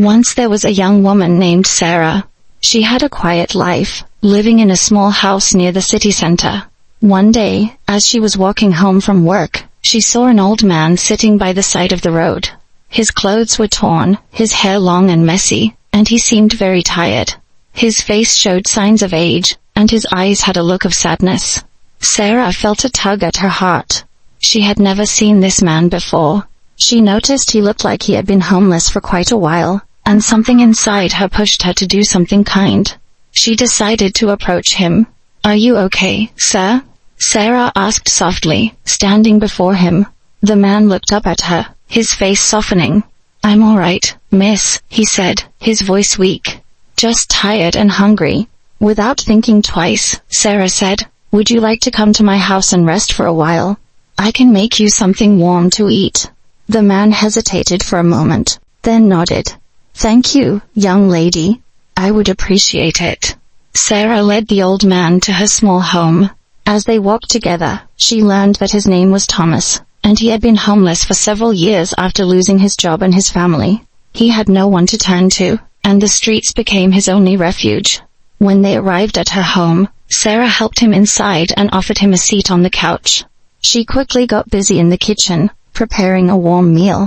Once there was a young woman named Sarah. She had a quiet life, living in a small house near the city center. One day, as she was walking home from work, she saw an old man sitting by the side of the road. His clothes were torn, his hair long and messy, and he seemed very tired. His face showed signs of age, and his eyes had a look of sadness. Sarah felt a tug at her heart. She had never seen this man before. She noticed he looked like he had been homeless for quite a while, and something inside her pushed her to do something kind. She decided to approach him. "Are you okay, sir?" Sarah asked softly, standing before him. The man looked up at her, his face softening. "I'm all right, miss," he said, his voice weak. "Just tired and hungry." Without thinking twice, Sarah said, "Would you like to come to my house and rest for a while? I can make you something warm to eat." The man hesitated for a moment, then nodded. "Thank you, young lady. I would appreciate it." Sarah led the old man to her small home. As they walked together, she learned that his name was Thomas, and he had been homeless for several years after losing his job and his family. He had no one to turn to, and the streets became his only refuge. When they arrived at her home, Sarah helped him inside and offered him a seat on the couch. She quickly got busy in the kitchen, preparing a warm meal.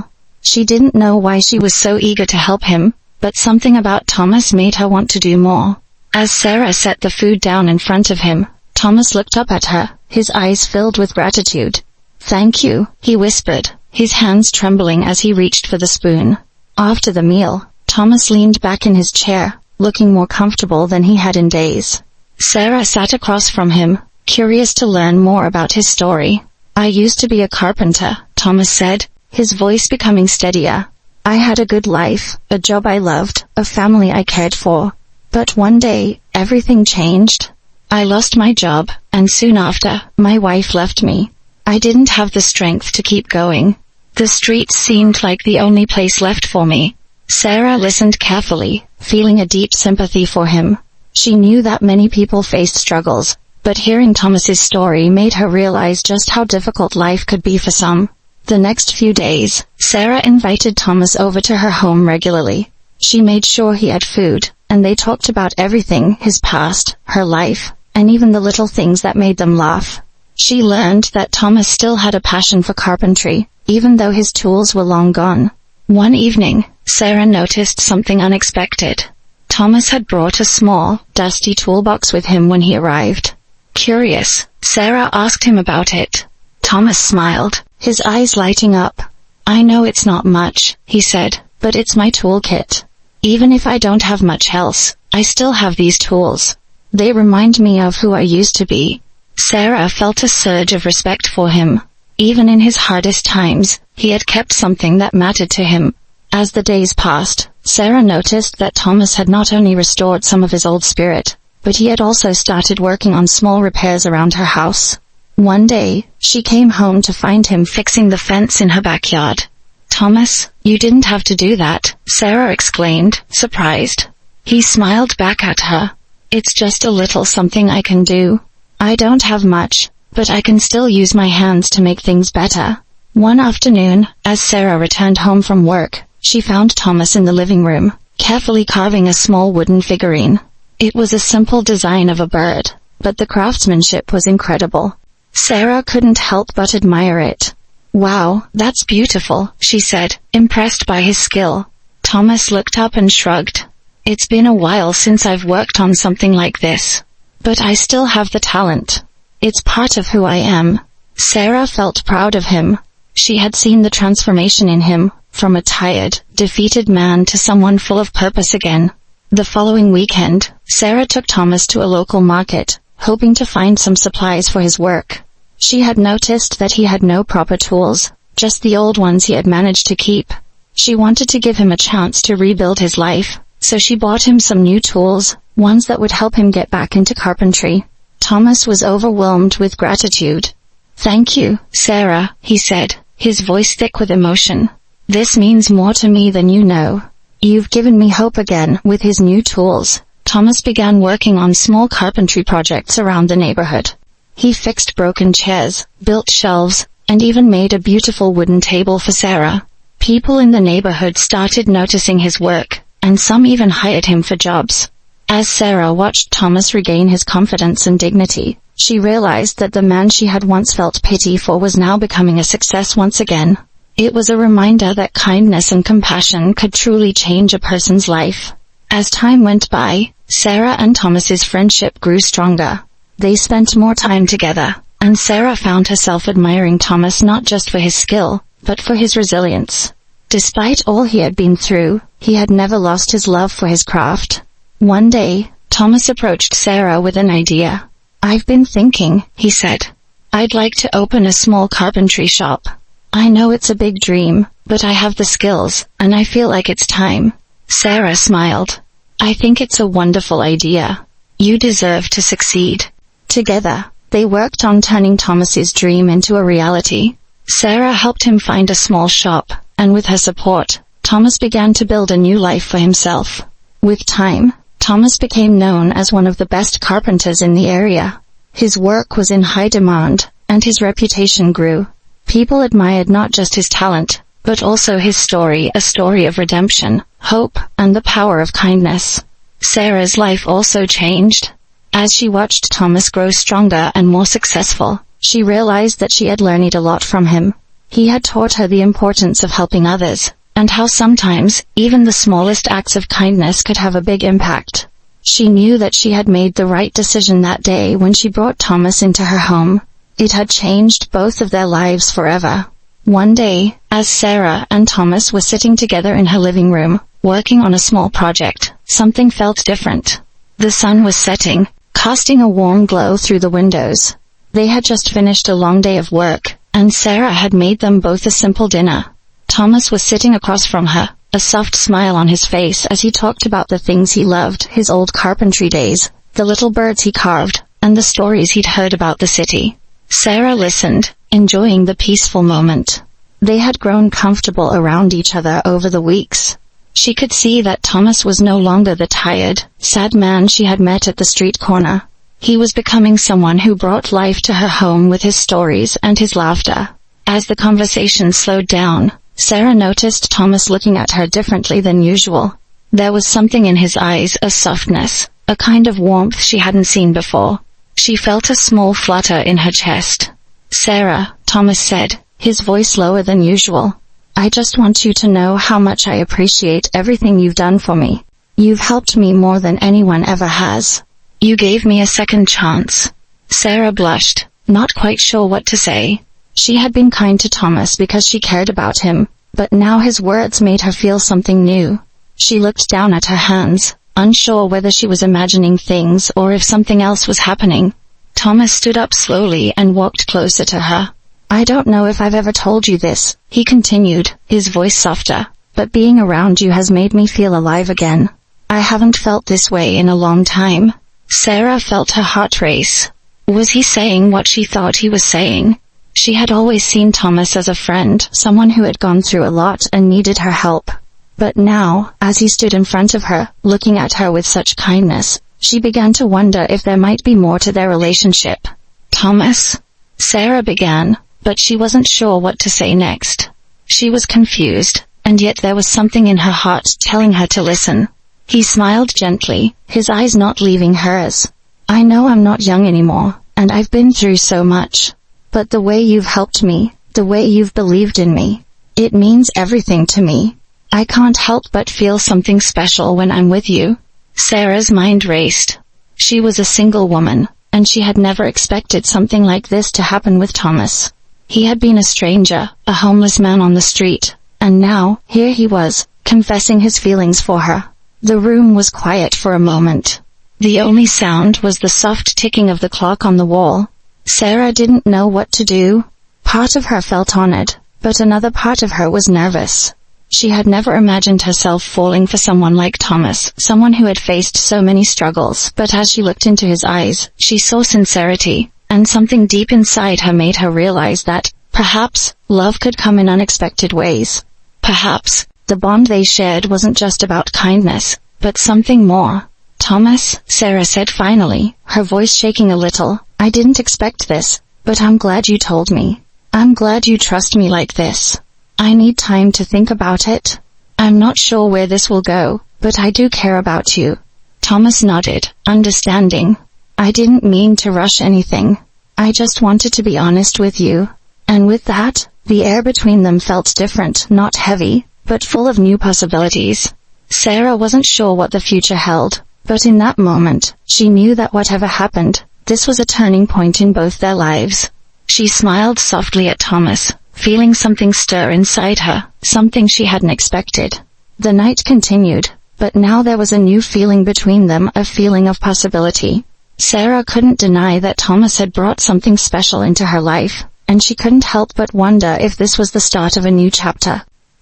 She didn't know why she was so eager to help him, but something about Thomas made her want to do more. As Sarah set the food down in front of him, Thomas looked up at her, his eyes filled with gratitude. "Thank you," he whispered, his hands trembling as he reached for the spoon. After the meal, Thomas leaned back in his chair, looking more comfortable than he had in days. Sarah sat across from him, curious to learn more about his story. "I used to be a carpenter," Thomas said, his voice becoming steadier. "I had a good life, a job I loved, a family I cared for. But one day, everything changed. I lost my job, and soon after, my wife left me. I didn't have the strength to keep going. The streets seemed like the only place left for me." Sarah listened carefully, feeling a deep sympathy for him. She knew that many people faced struggles, but hearing Thomas's story made her realize just how difficult life could be for some. The next few days, Sarah invited Thomas over to her home regularly. She made sure he had food, and they talked about everything, his past, her life, and even the little things that made them laugh. She learned that Thomas still had a passion for carpentry, even though his tools were long gone. One evening, Sarah noticed something unexpected. Thomas had brought a small, dusty toolbox with him when he arrived. Curious, Sarah asked him about it. Thomas smiled, his eyes lighting up. "I know it's not much," he said, "but it's my toolkit. Even if I don't have much else, I still have these tools. They remind me of who I used to be." Sarah felt a surge of respect for him. Even in his hardest times, he had kept something that mattered to him. As the days passed, Sarah noticed that Thomas had not only restored some of his old spirit, but he had also started working on small repairs around her house. One day, she came home to find him fixing the fence in her backyard. "Thomas, you didn't have to do that," Sarah exclaimed, surprised. He smiled back at her. "It's just a little something I can do. I don't have much, but I can still use my hands to make things better." One afternoon, as Sarah returned home from work, she found Thomas in the living room, carefully carving a small wooden figurine. It was a simple design of a bird, but the craftsmanship was incredible. Sarah couldn't help but admire it. "Wow, that's beautiful," she said, impressed by his skill. Thomas looked up and shrugged. "It's been a while since I've worked on something like this. But I still have the talent. It's part of who I am." Sarah felt proud of him. She had seen the transformation in him, from a tired, defeated man to someone full of purpose again. The following weekend, Sarah took Thomas to a local market, hoping to find some supplies for his work. She had noticed that he had no proper tools, just the old ones he had managed to keep. She wanted to give him a chance to rebuild his life, so she bought him some new tools, ones that would help him get back into carpentry. Thomas was overwhelmed with gratitude. "Thank you, Sarah," he said, his voice thick with emotion. "This means more to me than you know. You've given me hope again." With his new tools, Thomas began working on small carpentry projects around the neighborhood. He fixed broken chairs, built shelves, and even made a beautiful wooden table for Sarah. People in the neighborhood started noticing his work, and some even hired him for jobs. As Sarah watched Thomas regain his confidence and dignity, she realized that the man she had once felt pity for was now becoming a success once again. It was a reminder that kindness and compassion could truly change a person's life. As time went by, Sarah and Thomas's friendship grew stronger. They spent more time together, and Sarah found herself admiring Thomas not just for his skill, but for his resilience. Despite all he had been through, he had never lost his love for his craft. One day, Thomas approached Sarah with an idea. "I've been thinking," he said. "I'd like to open a small carpentry shop. I know it's a big dream, but I have the skills, and I feel like it's time." Sarah smiled. "I think it's a wonderful idea. You deserve to succeed." Together, they worked on turning Thomas's dream into a reality. Sarah helped him find a small shop, and with her support, Thomas began to build a new life for himself. With time, Thomas became known as one of the best carpenters in the area. His work was in high demand, and his reputation grew. People admired not just his talent, but also his story, a story of redemption, hope, and the power of kindness. Sarah's life also changed. As she watched Thomas grow stronger and more successful, she realized that she had learned a lot from him. He had taught her the importance of helping others, and how sometimes, even the smallest acts of kindness could have a big impact. She knew that she had made the right decision that day when she brought Thomas into her home. It had changed both of their lives forever. One day, as Sarah and Thomas were sitting together in her living room, working on a small project, something felt different. The sun was setting, casting a warm glow through the windows. They had just finished a long day of work, and Sarah had made them both a simple dinner. Thomas was sitting across from her, a soft smile on his face as he talked about the things he loved, his old carpentry days, the little birds he carved, and the stories he'd heard about the city. Sarah listened, enjoying the peaceful moment. They had grown comfortable around each other over the weeks. She could see that Thomas was no longer the tired, sad man she had met at the street corner. He was becoming someone who brought life to her home with his stories and his laughter. As the conversation slowed down, Sarah noticed Thomas looking at her differently than usual. There was something in his eyes, a softness, a kind of warmth she hadn't seen before. She felt a small flutter in her chest. "Sarah," Thomas said, his voice lower than usual. "I just want you to know how much I appreciate everything you've done for me. You've helped me more than anyone ever has. You gave me a second chance." Sarah blushed, not quite sure what to say. She had been kind to Thomas because she cared about him, but now his words made her feel something new. She looked down at her hands, unsure whether she was imagining things or if something else was happening. Thomas stood up slowly and walked closer to her. "I don't know if I've ever told you this," he continued, his voice softer, "but being around you has made me feel alive again. I haven't felt this way in a long time." Sarah felt her heart race. Was he saying what she thought he was saying? She had always seen Thomas as a friend, someone who had gone through a lot and needed her help. But now, as he stood in front of her, looking at her with such kindness, she began to wonder if there might be more to their relationship. "Thomas," Sarah began, but she wasn't sure what to say next. She was confused, and yet there was something in her heart telling her to listen. He smiled gently, his eyes not leaving hers. "I know I'm not young anymore, and I've been through so much. But the way you've helped me, the way you've believed in me, it means everything to me. I can't help but feel something special when I'm with you." Sarah's mind raced. She was a single woman, and she had never expected something like this to happen with Thomas. He had been a stranger, a homeless man on the street, and now, here he was, confessing his feelings for her. The room was quiet for a moment. The only sound was the soft ticking of the clock on the wall. Sarah didn't know what to do. Part of her felt honored, but another part of her was nervous. She had never imagined herself falling for someone like Thomas, someone who had faced so many struggles, but as she looked into his eyes, she saw sincerity, and something deep inside her made her realize that, perhaps, love could come in unexpected ways. Perhaps, the bond they shared wasn't just about kindness, but something more. "Thomas," Sarah said finally, her voice shaking a little, "I didn't expect this, but I'm glad you told me. I'm glad you trust me like this. I need time to think about it. I'm not sure where this will go, "But I do care about you." Thomas nodded, understanding. "I didn't mean to rush anything. I just wanted to be honest with you." And with that, the air between them felt different, not heavy, but full of new possibilities. Sarah wasn't sure what the future held, but in that moment, she knew that whatever happened, this was a turning point in both their lives. She smiled softly at Thomas, feeling something stir inside her, something she hadn't expected. The night continued, but now there was a new feeling between them, a feeling of possibility. Sarah couldn't deny that Thomas had brought something special into her life, and she couldn't help but wonder if this was the start of a new chapter.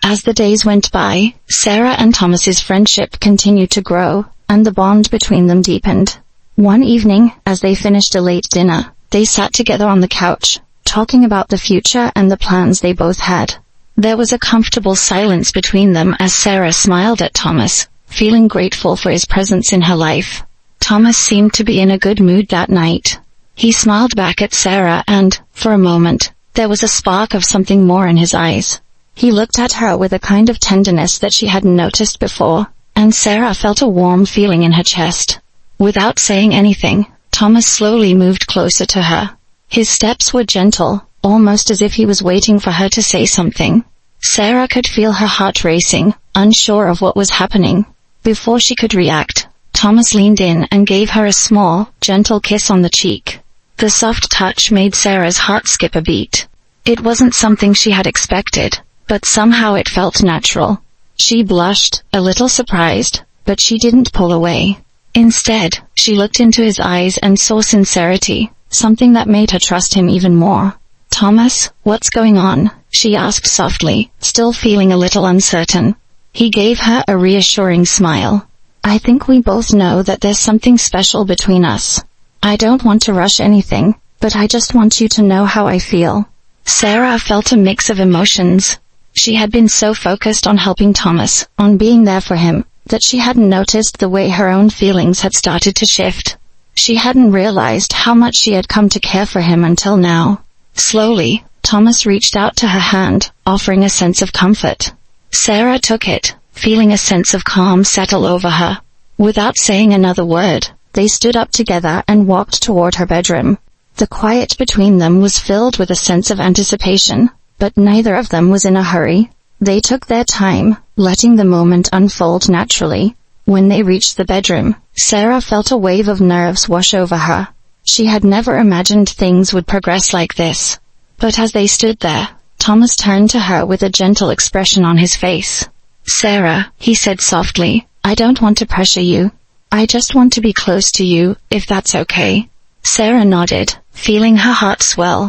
As the days went by, Sarah and Thomas's friendship continued to grow, and the bond between them deepened. One evening, as they finished a late dinner, they sat together on the couch, talking about the future and the plans they both had. There was a comfortable silence between them as Sarah smiled at Thomas, feeling grateful for his presence in her life. Thomas seemed to be in a good mood that night. He smiled back at Sarah and, for a moment, there was a spark of something more in his eyes. He looked at her with a kind of tenderness that she hadn't noticed before, and Sarah felt a warm feeling in her chest. Without saying anything, Thomas slowly moved closer to her. His steps were gentle, almost as if he was waiting for her to say something. Sarah could feel her heart racing, unsure of what was happening. Before she could react, Thomas leaned in and gave her a small, gentle kiss on the cheek. The soft touch made Sarah's heart skip a beat. It wasn't something she had expected, but somehow it felt natural. She blushed, a little surprised, but she didn't pull away. Instead, she looked into his eyes and saw sincerity, something that made her trust him even more. "Thomas, what's going on?" she asked softly, still feeling a little uncertain. He gave her a reassuring smile. "I think we both know that there's something special between us. I don't want to rush anything, but I just want you to know how I feel." Sarah felt a mix of emotions. She had been so focused on helping Thomas, on being there for him, that she hadn't noticed the way her own feelings had started to shift. She hadn't realized how much she had come to care for him until now. Slowly, Thomas reached out to her hand, offering a sense of comfort. Sarah took it, feeling a sense of calm settle over her. Without saying another word, they stood up together and walked toward her bedroom. The quiet between them was filled with a sense of anticipation, but neither of them was in a hurry. They took their time, letting the moment unfold naturally. When they reached the bedroom, Sarah felt a wave of nerves wash over her. She had never imagined things would progress like this. But as they stood there, Thomas turned to her with a gentle expression on his face. "Sarah," he said softly, "I don't want to pressure you. I just want to be close to you, if that's okay." Sarah nodded, feeling her heart swell.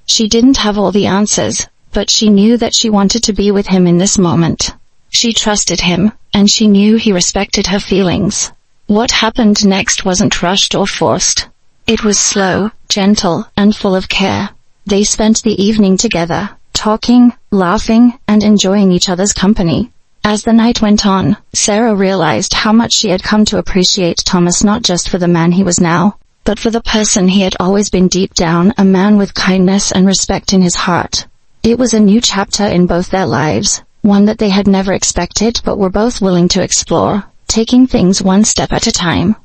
She didn't have all the answers, but she knew that she wanted to be with him in this moment. She trusted him, and she knew he respected her feelings. What happened next wasn't rushed or forced. It was slow, gentle, and full of care. They spent the evening together, talking, laughing, and enjoying each other's company. As the night went on, Sarah realized how much she had come to appreciate Thomas, not just for the man he was now, but for the person he had always been deep down, a man with kindness and respect in his heart. It was a new chapter in both their lives, one that they had never expected but were both willing to explore, taking things one step at a time.